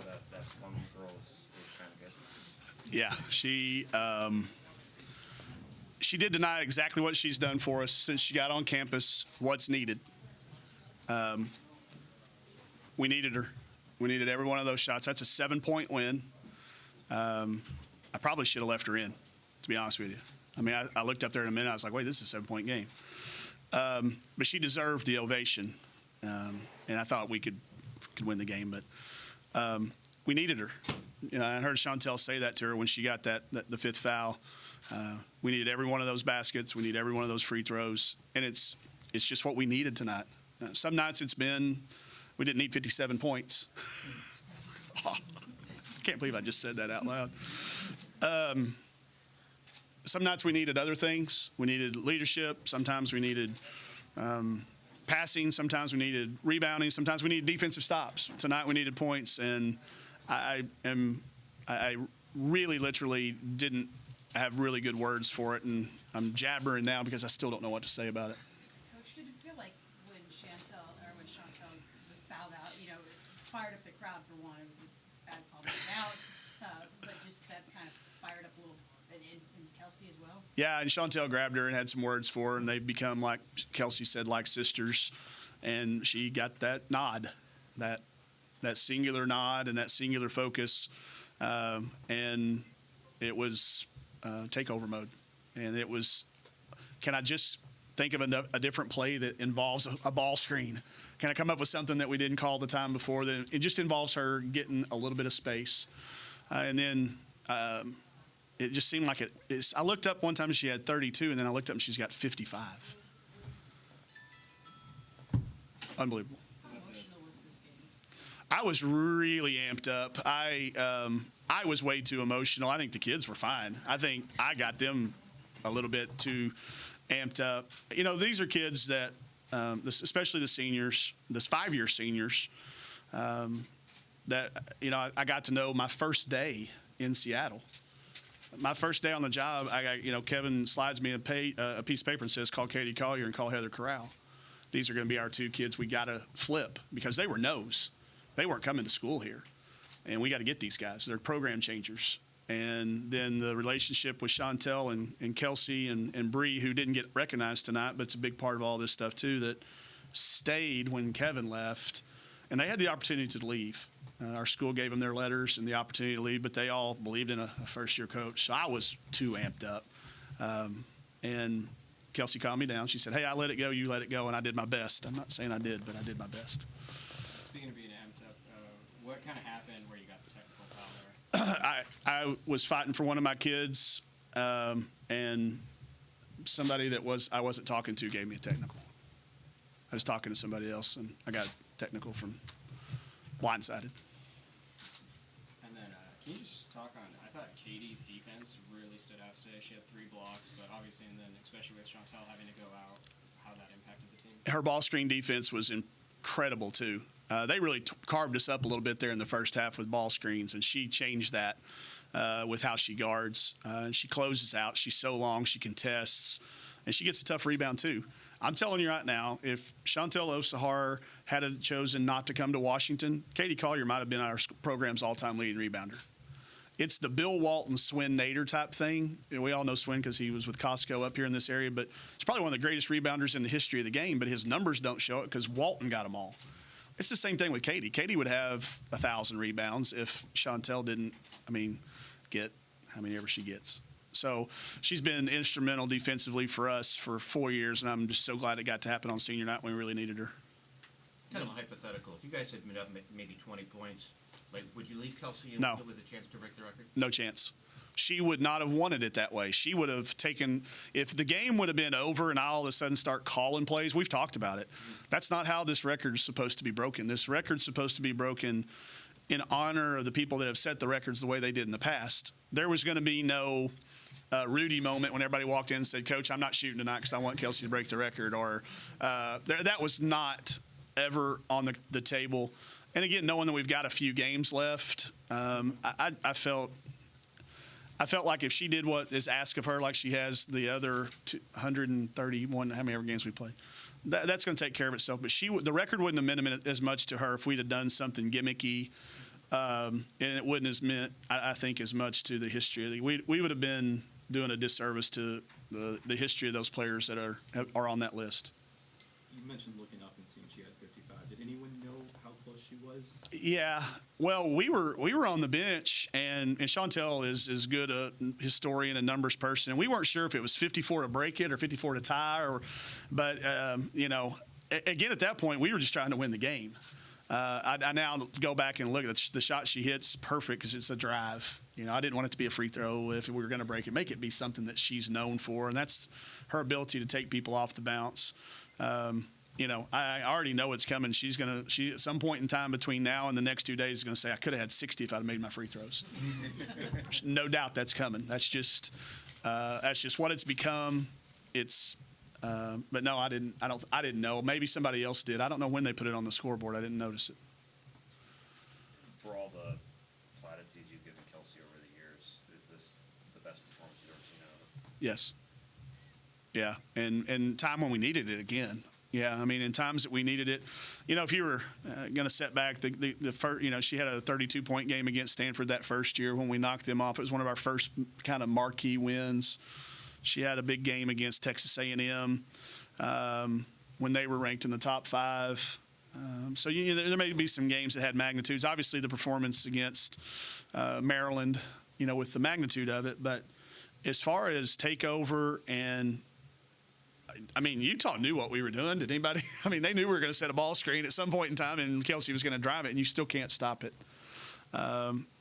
So that one girl is kind of good. Yeah, she did deny exactly what she's done for us since she got on campus, what's needed. We needed her. We needed every one of those shots. That's a 7-point win. I probably should have left her in, to be honest with you. I mean, I looked up there in a minute. I was like, wait, this is a 7-point game. But she deserved the ovation, and I thought we could win the game. But we needed her. You know, I heard Chantel say that to her when she got the fifth foul. We needed every one of those baskets. We need every one of those free throws, and it's just what we needed tonight. Some nights we didn't need 57 points. Oh, I can't believe I just said that out loud. Some nights we needed other things. We needed leadership. Sometimes we needed passing. Sometimes we needed rebounding. Sometimes we needed defensive stops. Tonight we needed points, and I really literally didn't have really good words for it, and I'm jabbering now because I still don't know what to say about it. Coach, did it feel like when Chantel was fouled out, you know, it fired up the crowd for one? It was a bad call out, but just that kind of fired up a little, and Kelsey as well? Yeah, and Chantel grabbed her and had some words for her, and they've become, like Kelsey said, like sisters, and she got that nod, that singular nod and that singular focus, and it was takeover mode. And it was, can I just think of a different play that involves a ball screen? Can I come up with something that we didn't call the time before? That it just involves her getting a little bit of space. And then it just seemed like I looked up one time and she had 32, and then I looked up and she's got 55. Unbelievable. How emotional was this game? I was really amped up. I was way too emotional. I think the kids were fine. I think I got them a little bit too amped up. You know, these are kids that, especially the seniors, this 5-year seniors, that, you know, I got to know my first day in Seattle. My first day on the job, Kevin slides me a piece of paper and says, call Katie Collier and call Heather Corral. These are going to be our 2 kids we got to flip, because they were no's. They weren't coming to school here. And we got to get these guys. They're program changers. And then the relationship with Chantel and Kelsey and Bree, who didn't get recognized tonight, but it's a big part of all this stuff too, that stayed when Kevin left. And they had the opportunity to leave. Our school gave them their letters and the opportunity to leave, but they all believed in a first-year coach. So I was too amped up. And Kelsey calmed me down. She said, hey, I let it go, you let it go, and I did my best. I'm not saying I did, but I did my best. Speaking of being amped up, what kind of happened where you got the technical foul there? I was fighting for one of my kids, and somebody that I wasn't talking to gave me a technical. I was talking to somebody else, and I got a technical from blindsided. And then can you just talk on, I thought Katie's defense really stood out today. She had 3 blocks, but obviously, and then especially with Chantel having to go out, how that impacted the team. Her ball screen defense was incredible, too. They really carved us up a little bit there in the first half with ball screens, and she changed that with how she guards. She closes out. She's so long. She contests, and she gets a tough rebound, too. I'm telling you right now, if Chantel Osahar had chosen not to come to Washington, Katie Collier might have been our program's all-time leading rebounder. It's the Bill Walton, Swin Nader type thing. We all know Swin because he was with Costco up here in this area, but it's probably one of the greatest rebounders in the history of the game, but his numbers don't show it because Walton got them all. It's the same thing with Katie. Katie would have 1,000 rebounds if Chantel didn't, get how many ever she gets. So she's been instrumental defensively for us for 4 years, and I'm just so glad it got to happen on senior night when we really needed her. Kind of a hypothetical. If you guys had been up maybe 20 points, would you leave Kelsey in No. with a chance to break the record? No chance. She would not have wanted it that way. She would have taken, if the game would have been over and I all of a sudden start calling plays, we've talked about it. That's not how this record is supposed to be broken. This record's supposed to be broken in honor of the people that have set the records the way they did in the past. There was going to be no Rudy moment when everybody walked in and said, Coach, I'm not shooting tonight because I want Kelsey to break the record. Or that was not ever on the table. And again, knowing that we've got a few games left, I felt like if she did what is asked of her, like she has the other 131, how many ever games we played, that's going to take care of itself. But the record wouldn't have meant as much to her if we'd have done something gimmicky and it wouldn't have meant, I think, as much to the history of the we would have been doing a disservice to the history of those players that are on that list. You mentioned looking up and seeing she had 55. Did anyone know how close she was? Yeah, well, we were on the bench, and Chantel is good a historian and numbers person, and we weren't sure if it was 54 to break it or 54 to tie, but again at that point we were just trying to win the game. I now go back and look at the shot she hits perfect because it's a drive. I didn't want it to be a free throw. If we were going to break it, make it be something that she's known for, and that's her ability to take people off the bounce. I already know it's coming. She at some point in time between now and the next 2 days is going to say, I could have had 60 if I'd made my free throws. No doubt that's coming. That's just what it's become. But no, I didn't know. Maybe somebody else did. I don't know when they put it on the scoreboard. I didn't notice it. For all the platitudes you've given Kelsey over the years, is this the best performance you've ever seen out of her? Yes. Yeah, and time when we needed it again. Yeah, I mean, in times that we needed it, if you were going to set back the first, she had a 32-point game against Stanford that first year when we knocked them off. It was one of our first kind of marquee wins. She had a big game against Texas A&M when they were ranked in the top 5. So there may be some games that had magnitudes. Obviously, the performance against Maryland, with the magnitude of it. But as far as takeover and Utah knew what we were doing. Did anybody? They knew we were going to set a ball screen at some point in time, and Kelsey was going to drive it, and you still can't stop it.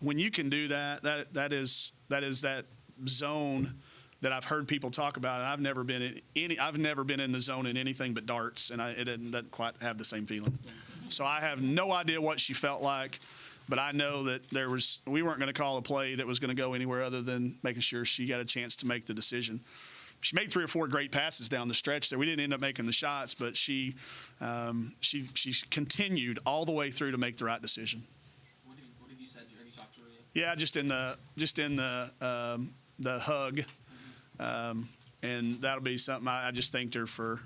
When you can do that is that zone that I've heard people talk about, and I've never been in the zone in anything but darts, and it doesn't quite have the same feeling. So I have no idea what she felt like, but I know that we weren't going to call a play that was going to go anywhere other than making sure she got a chance to make the decision. She made 3 or 4 great passes down the stretch there. We didn't end up making the shots, but she continued all the way through to make the right decision. What have you said? Have you talked to her yet? Yeah, just in the hug, and that'll be something I just thanked her for,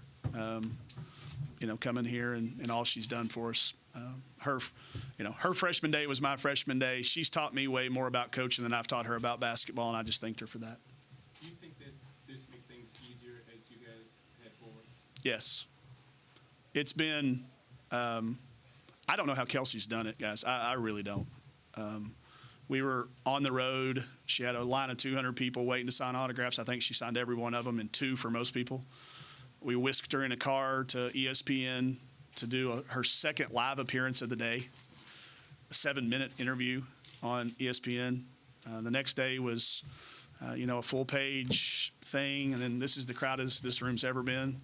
coming here and all she's done for us. Her freshman day was my freshman day. She's taught me way more about coaching than I've taught her about basketball, and I just thanked her for that. Do you think that this makes things easier as you guys head forward? Yes. It's been I don't know how Kelsey's done it, guys. I really don't. We were on the road. She had a line of 200 people waiting to sign autographs. I think she signed every one of them, and 2 for most people. We whisked her in a car to ESPN to do her second live appearance of the day, a 7-minute interview on ESPN. The next day was a full-page thing, and then this is the crowdest this room's ever been.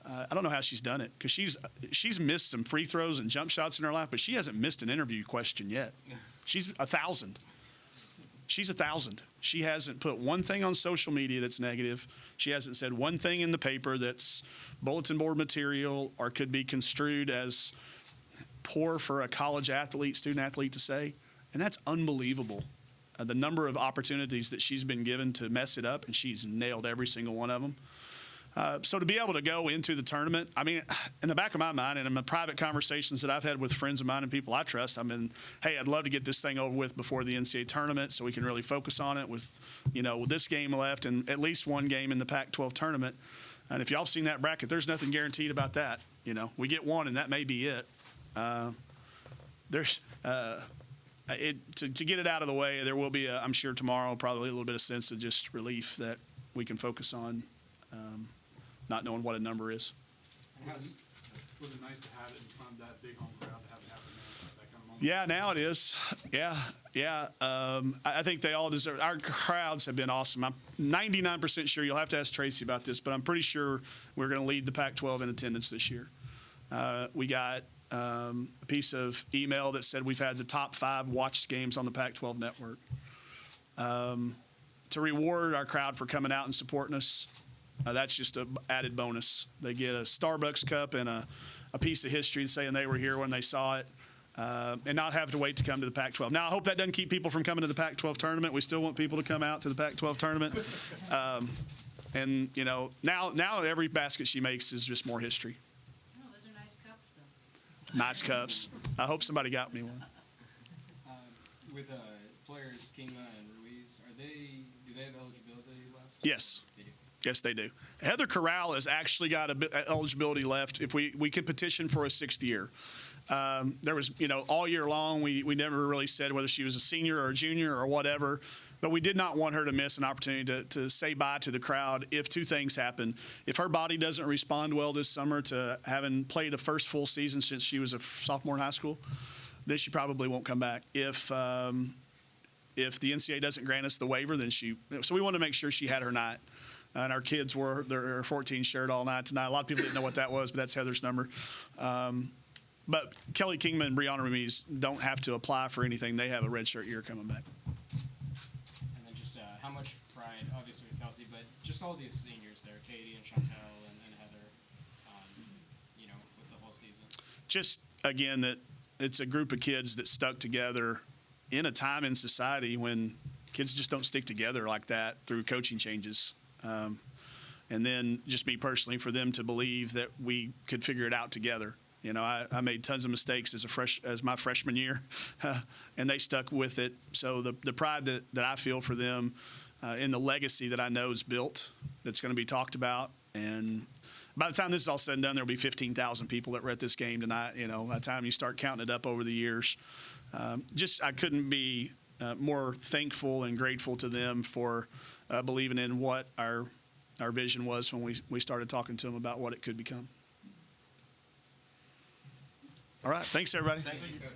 I don't know how she's done it because she's missed some free throws and jump shots in her life, but she hasn't missed an interview question yet. She's 1,000. She's 1,000. She hasn't put one thing on social media that's negative. She hasn't said one thing in the paper that's bulletin board material or could be construed as poor for a college athlete, student athlete to say, and that's unbelievable. The number of opportunities that she's been given to mess it up, and she's nailed every single one of them. So to be able to go into the tournament, in the back of my mind and in the private conversations that I've had with friends of mine and people I trust, hey, I'd love to get this thing over with before the NCAA tournament so we can really focus on it with this game left and at least one game in the Pac-12 tournament. And if y'all have seen that bracket, there's nothing guaranteed about that. We get one and that may be it. To get it out of the way, there will be, I'm sure tomorrow, probably a little bit of sense of just relief that we can focus on not knowing what a number is. Was it nice to have it in front of that big home crowd to have it happen there, that kind of moment? Yeah, now it is. Yeah. I think they all deserve. Our crowds have been awesome. I'm 99% sure. You'll have to ask Tracy about this, but I'm pretty sure we're going to lead the Pac-12 in attendance this year. We got a piece of email that said we've had the top 5 watched games on the Pac-12 network. To reward our crowd for coming out and supporting us, that's just an added bonus. They get a Starbucks cup and a piece of history saying they were here when they saw it, and not have to wait to come to the Pac-12. Now, I hope that doesn't keep people from coming to the Pac-12 tournament. We still want people to come out to the Pac-12 tournament. And, now every basket she makes is just more history. Oh, those are nice cups, though. Nice cups. I hope somebody got me one. with players Kingma and Ruiz, do they have eligibility left? Yes. They do. Yes, they do. Heather Corral has actually got a bit eligibility left. If we could petition for a 6th year. There was, all year long, we never really said whether she was a senior or a junior or whatever, but we did not want her to miss an opportunity to say bye to the crowd if 2 things happen. If her body doesn't respond well this summer to having played a first full season since she was a sophomore in high school, then she probably won't come back. If the NCAA doesn't grant us the waiver, then so we want to make sure she had her night. And our kids wore their 14 shirt all night tonight. A lot of people didn't know what that was, but that's Heather's number. But Kelly Kingman and Brianna Ruiz don't have to apply for anything. They have a redshirt year coming back. And then just how much pride, obviously with Kelsey, but just all the seniors there, Katie and Chantel and Heather, with the whole season. Just, again, that it's a group of kids that stuck together in a time in society when kids just don't stick together like that through coaching changes. And then just me personally, for them to believe that we could figure it out together. I made tons of mistakes as my freshman year, and they stuck with it. So the pride that I feel for them in the legacy that I know is built, that's going to be talked about. And by the time this is all said and done, there'll be 15,000 people that were at this game tonight. By the time you start counting it up over the years, I couldn't be more thankful and grateful to them for believing in what our vision was when we started talking to them about what it could become. All right. Thanks, everybody. Thank you, Coach.